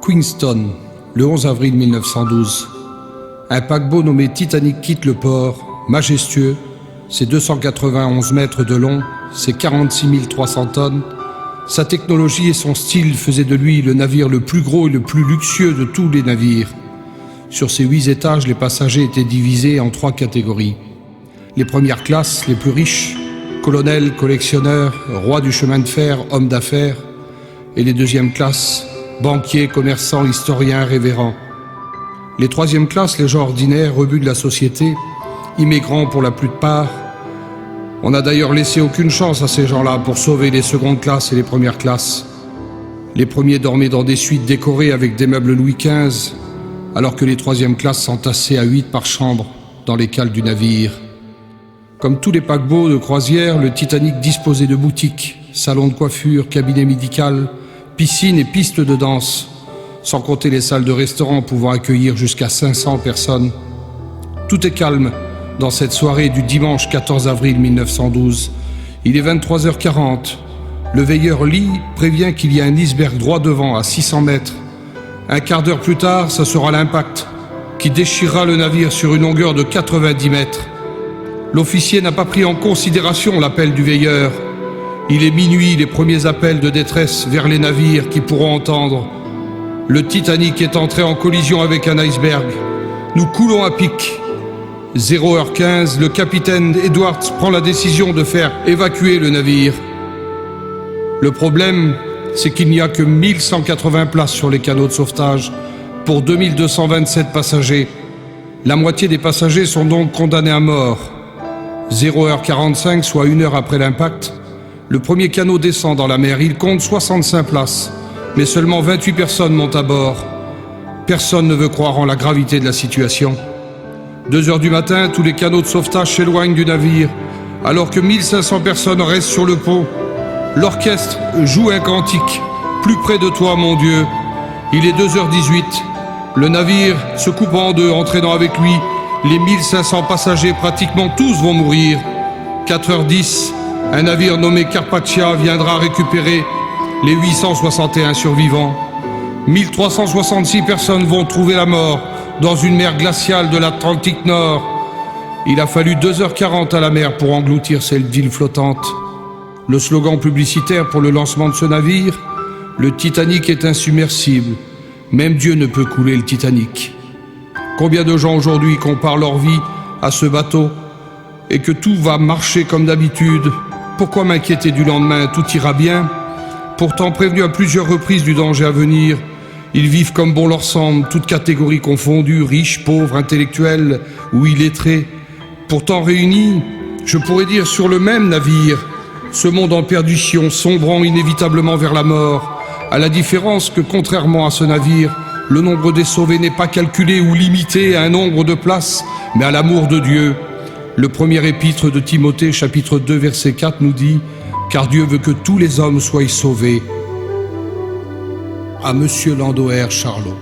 Queenstown, le 11 avril 1912. Un paquebot nommé Titanic quitte le port, majestueux, ses 291 mètres de long, ses 46 300 tonnes. Sa technologie et son style faisaient de lui le navire le plus gros et le plus luxueux de tous les navires. Sur ses 8 étages, les passagers étaient divisés en 3 catégories. Les premières classes, les plus riches, colonels, collectionneurs, rois du chemin de fer, hommes d'affaires, et les deuxièmes classes, banquiers, commerçants, historiens, révérends. Les troisièmes classes, les gens ordinaires, rebuts de la société, immigrants pour la plupart. On n'a d'ailleurs laissé aucune chance à ces gens-là pour sauver les secondes classes et les premières classes. Les premiers dormaient dans des suites décorées avec des meubles Louis XV, alors que les troisièmes classes s'entassaient à 8 par chambre dans les cales du navire. Comme tous les paquebots de croisière, le Titanic disposait de boutiques, salons de coiffure, cabinets médicaux, piscines et pistes de danse, sans compter les salles de restaurant pouvant accueillir jusqu'à 500 personnes. Tout est calme dans cette soirée du dimanche 14 avril 1912. Il est 23h40. Le veilleur Lee prévient qu'il y a un iceberg droit devant à 600 mètres. Un quart d'heure plus tard, ça sera l'impact qui déchirera le navire sur une longueur de 90 mètres. L'officier n'a pas pris en considération l'appel du veilleur. Il est minuit, les premiers appels de détresse vers les navires qui pourront entendre. Le Titanic est entré en collision avec un iceberg. Nous coulons à pic. 0h15, le capitaine Edwards prend la décision de faire évacuer le navire. Le problème, c'est qu'il n'y a que 1180 places sur les canaux de sauvetage pour 2227 passagers. La moitié des passagers sont donc condamnés à mort. 0h45, soit 1 heure après l'impact, le premier canot descend dans la mer. Il compte 65 places, mais seulement 28 personnes montent à bord. Personne ne veut croire en la gravité de la situation. 2 heures du matin, tous les canots de sauvetage s'éloignent du navire, alors que 1500 personnes restent sur le pont. L'orchestre joue un cantique. Plus près de toi, mon Dieu. Il est 2h18. Le navire se coupe en deux, entraînant avec lui les 1500 passagers. Pratiquement tous vont mourir. 4h10, un navire nommé Carpathia viendra récupérer les 861 survivants. 1366 personnes vont trouver la mort dans une mer glaciale de l'Atlantique Nord. Il a fallu 2h40 à la mer pour engloutir cette ville flottante. Le slogan publicitaire pour le lancement de ce navire, le Titanic est insubmersible. Même Dieu ne peut couler le Titanic. Combien de gens aujourd'hui comparent leur vie à ce bateau et que tout va marcher comme d'habitude? Pourquoi m'inquiéter du lendemain? Tout ira bien. Pourtant prévenus à plusieurs reprises du danger à venir, ils vivent comme bon leur semble, toutes catégories confondues, riches, pauvres, intellectuels ou illettrés. Pourtant réunis, je pourrais dire sur le même navire, ce monde en perdition, sombrant inévitablement vers la mort, à la différence que, contrairement à ce navire, le nombre des sauvés n'est pas calculé ou limité à un nombre de places, mais à l'amour de Dieu. Le premier épître de Timothée, chapitre 2, verset 4, nous dit « Car Dieu veut que tous les hommes soient sauvés. » À Monsieur Landoer Charlot.